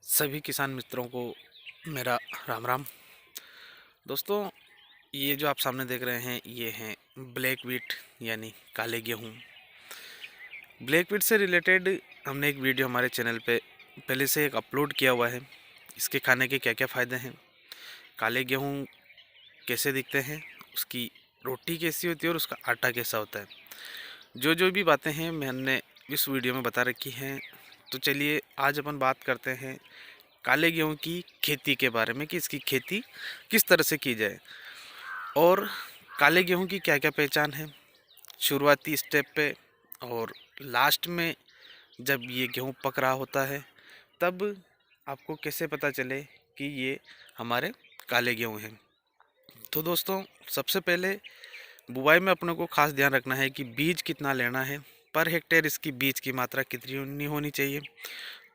सभी किसान मित्रों को मेरा राम राम। दोस्तों, ये जो आप सामने देख रहे हैं ये हैं ब्लैक वीट यानी काले गेहूँ। ब्लैक वीट से रिलेटेड हमने एक वीडियो हमारे चैनल पे पहले से एक अपलोड किया हुआ है। इसके खाने के क्या क्या फ़ायदे हैं, काले गेहूँ कैसे दिखते हैं, उसकी रोटी कैसी होती है और उसका आटा कैसा होता है, जो जो भी बातें हैं मैंने इस वीडियो में बता रखी हैं। तो चलिए आज अपन बात करते हैं काले गेहूं की खेती के बारे में कि इसकी खेती किस तरह से की जाए और काले गेहूं की क्या क्या पहचान है शुरुआती स्टेप पे, और लास्ट में जब ये गेहूं पक रहा होता है तब आपको कैसे पता चले कि ये हमारे काले गेहूं हैं। तो दोस्तों, सबसे पहले बुआई में अपने को खास ध्यान रखना है कि बीज कितना लेना है, पर हेक्टेयर इसकी बीज की मात्रा कितनी होनी चाहिए।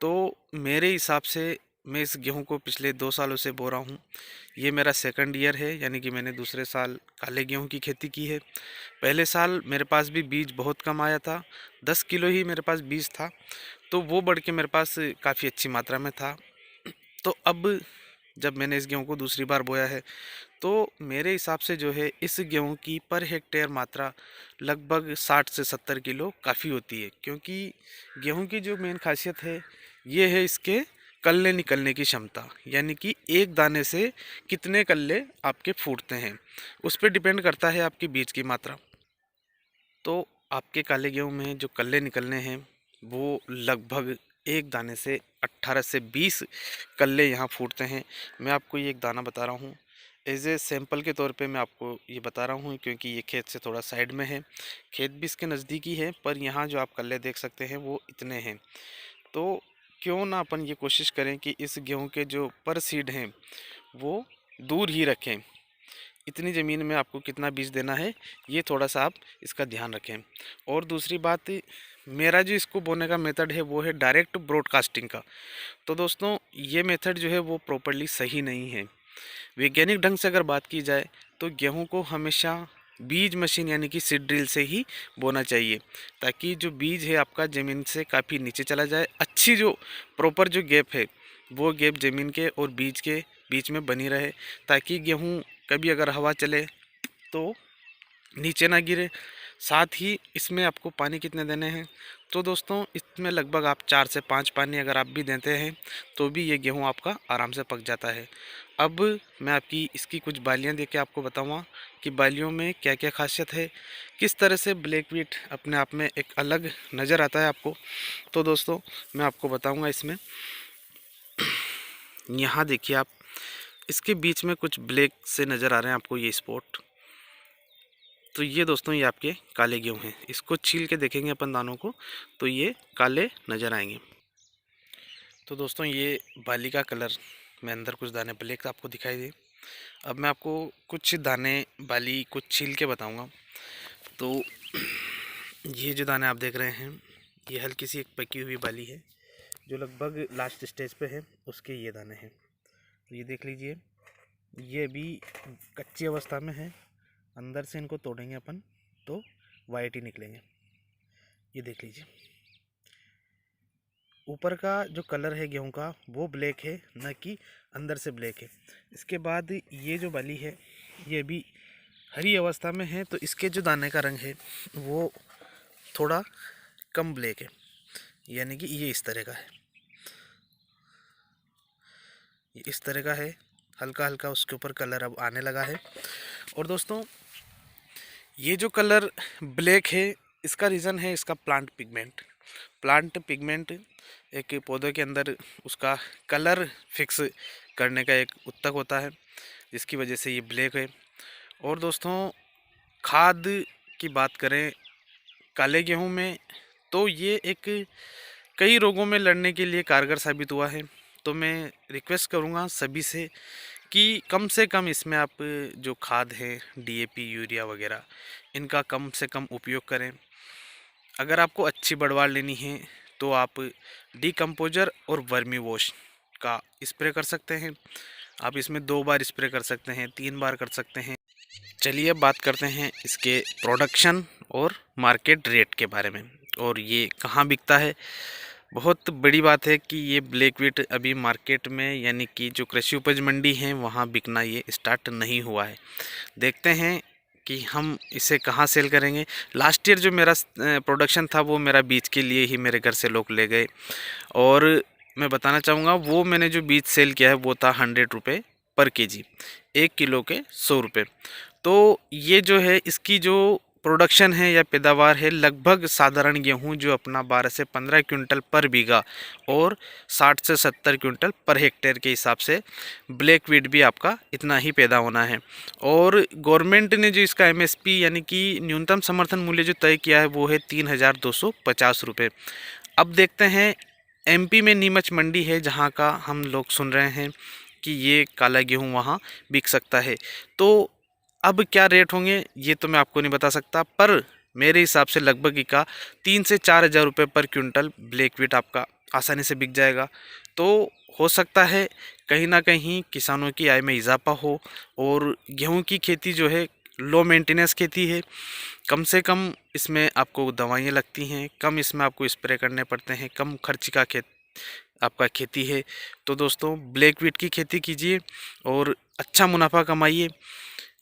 तो मेरे हिसाब से मैं इस गेहूं को पिछले 2 सालों से बो रहा हूँ। ये मेरा सेकंड ईयर है, यानी कि मैंने दूसरे साल काले गेहूं की खेती की है। पहले साल मेरे पास भी बीज बहुत कम आया था, 10 किलो ही मेरे पास बीज था, तो वो बढ़ के मेरे पास काफ़ी अच्छी मात्रा में था। तो अब जब मैंने इस गेहूं को दूसरी बार बोया है तो मेरे हिसाब से जो है इस गेहूं की पर हेक्टेयर मात्रा लगभग 60 से 70 किलो काफ़ी होती है, क्योंकि गेहूं की जो मेन खासियत है ये है इसके कल्ले निकलने की क्षमता, यानी कि एक दाने से कितने कल्ले आपके फूटते हैं उस पर डिपेंड करता है आपकी बीज की मात्रा। तो आपके काले गेहूं में जो कल्ले निकलने हैं वो लगभग एक दाने से 18 से 20 कल्ले यहाँ फूटते हैं। मैं आपको ये एक दाना बता रहा हूँ एज ए सैंपल के तौर पे, मैं आपको ये बता रहा हूँ क्योंकि ये खेत से थोड़ा साइड में है। खेत भी इसके नज़दीक ही है, पर यहाँ जो आप कल्ले देख सकते हैं वो इतने हैं। तो क्यों ना अपन ये कोशिश करें कि इस गेहूं के जो पर सीड हैं वो दूर ही रखें। इतनी ज़मीन में आपको कितना बीज देना है ये थोड़ा सा आप इसका ध्यान रखें। और दूसरी बात, मेरा जो इसको बोने का मेथड है वो है डायरेक्ट ब्रॉडकास्टिंग का। तो दोस्तों, ये मेथड जो है वो प्रॉपरली सही नहीं है। वैज्ञानिक ढंग से अगर बात की जाए तो गेहूं को हमेशा बीज मशीन यानी कि सीड ड्रिल से ही बोना चाहिए, ताकि जो बीज है आपका ज़मीन से काफ़ी नीचे चला जाए। अच्छी जो प्रॉपर जो गैप है वो गैप ज़मीन के और बीज के बीच में बनी रहे, ताकि गेहूं कभी अगर हवा चले तो नीचे ना गिरे। साथ ही इसमें आपको पानी कितने देने हैं, तो दोस्तों इसमें लगभग आप 4 से 5 पानी अगर आप भी देते हैं तो भी ये गेहूं आपका आराम से पक जाता है। अब मैं आपकी इसकी कुछ बालियां देके आपको बताऊंगा कि बालियों में क्या क्या खासियत है, किस तरह से ब्लैक वीट अपने आप में एक अलग नज़र आता है आपको। तो दोस्तों, मैं आपको बताऊँगा इसमें, यहाँ देखिए आप, इसके बीच में कुछ ब्लैक से नज़र आ रहे हैं आपको ये स्पॉट। तो ये दोस्तों ये आपके काले गेहूँ हैं। इसको छील के देखेंगे अपन दानों को तो ये काले नज़र आएंगे। तो दोस्तों, ये बाली का कलर में अंदर कुछ दाने ब्लैक आपको दिखाई दे। अब मैं आपको कुछ दाने बाली कुछ छील के बताऊंगा। तो ये जो दाने आप देख रहे हैं ये हल्की सी एक पकी हुई बाली है जो लगभग लास्ट स्टेज पे है, उसके ये दाने हैं। तो ये देख लीजिए, ये भी कच्ची अवस्था में है। अंदर से इनको तोड़ेंगे अपन तो वाइट ही निकलेंगे। ये देख लीजिए, ऊपर का जो कलर है गेहूं का वो ब्लैक है, न कि अंदर से ब्लैक है। इसके बाद ये जो बाली है ये भी हरी अवस्था में है, तो इसके जो दाने का रंग है वो थोड़ा कम ब्लैक है, यानी कि ये इस तरह का है। ये इस तरह का है, हल्का हल्का उसके ऊपर कलर अब आने लगा है। और दोस्तों, ये जो कलर ब्लैक है इसका रीज़न है इसका प्लांट पिगमेंट। प्लांट पिगमेंट एक पौधे के अंदर उसका कलर फिक्स करने का एक उत्तक होता है, जिसकी वजह से ये ब्लैक है। और दोस्तों, खाद की बात करें काले गेहूं में तो ये एक कई रोगों में लड़ने के लिए कारगर साबित हुआ है। तो मैं रिक्वेस्ट करूंगा सभी से कि कम से कम इसमें आप जो खाद है डीएपी यूरिया वगैरह इनका कम से कम उपयोग करें। अगर आपको अच्छी बढ़वार लेनी है तो आप डीकम्पोजर और वर्मी वॉश का स्प्रे कर सकते हैं। आप इसमें 2 बार स्प्रे कर सकते हैं, 3 बार कर सकते हैं। चलिए अब बात करते हैं इसके प्रोडक्शन और मार्केट रेट के बारे में, और ये कहाँ बिकता है। बहुत बड़ी बात है कि ये ब्लैक वीट अभी मार्केट में यानी कि जो कृषि उपज मंडी है वहाँ बिकना ये स्टार्ट नहीं हुआ है। देखते हैं कि हम इसे कहाँ सेल करेंगे। लास्ट ईयर जो मेरा प्रोडक्शन था वो मेरा बीज के लिए ही मेरे घर से लोग ले गए, और मैं बताना चाहूँगा वो मैंने जो बीज सेल किया है वो था 100 रुपये पर केजी, 1 किलो के 100 रुपये। तो ये जो है इसकी जो प्रोडक्शन है या पैदावार है, लगभग साधारण गेहूं जो अपना 12 से 15 क्विंटल पर बीघा और 60 से 70 क्विंटल पर हेक्टेयर के हिसाब से ब्लैक वीट भी आपका इतना ही पैदा होना है। और गवर्नमेंट ने जो इसका एमएसपी यानी कि न्यूनतम समर्थन मूल्य जो तय किया है वो है 3,250 रुपये। अब देखते हैं, एमपी में नीमच मंडी है जहां का हम लोग सुन रहे हैं कि ये काला गेहूं वहां बिक सकता है। तो अब क्या रेट होंगे ये तो मैं आपको नहीं बता सकता, पर मेरे हिसाब से लगभग का 3 से 4 हज़ार रुपये पर क्विंटल ब्लैक वीट आपका आसानी से बिक जाएगा। तो हो सकता है कहीं ना कहीं किसानों की आय में इजाफा हो, और गेहूं की खेती जो है लो मेंटेनेंस खेती है, कम से कम इसमें आपको दवाइयाँ लगती हैं, कम इसमें आपको स्प्रे करने पड़ते हैं, कम खर्च का आपका खेती है। तो दोस्तों ब्लैक वीट की खेती कीजिए और अच्छा मुनाफा कमाइए,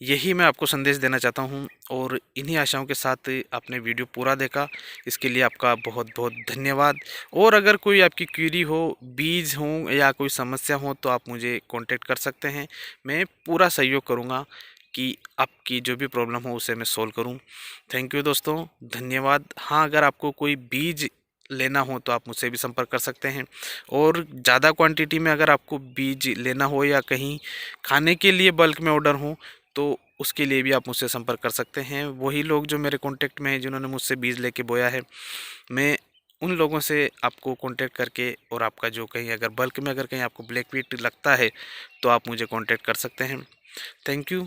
यही मैं आपको संदेश देना चाहता हूं। और इन्हीं आशाओं के साथ आपने वीडियो पूरा देखा, इसके लिए आपका बहुत बहुत धन्यवाद। और अगर कोई आपकी क्वेरी हो, बीज हो या कोई समस्या हो तो आप मुझे कांटेक्ट कर सकते हैं। मैं पूरा सहयोग करूंगा कि आपकी जो भी प्रॉब्लम हो उसे मैं सोल्व करूं। थैंक यू दोस्तों, धन्यवाद। हाँ, अगर आपको कोई बीज लेना हो तो आप मुझसे भी संपर्क कर सकते हैं, और ज़्यादा क्वांटिटी में अगर आपको बीज लेना हो या कहीं खाने के लिए बल्क में ऑर्डर हो तो उसके लिए भी आप मुझसे संपर्क कर सकते हैं। वही लोग जो मेरे कांटेक्ट में हैं जिन्होंने मुझसे बीज लेके बोया है, मैं उन लोगों से आपको कांटेक्ट करके, और आपका जो कहीं अगर बल्क में अगर कहीं आपको ब्लैक वीट लगता है तो आप मुझे कांटेक्ट कर सकते हैं। Thank you.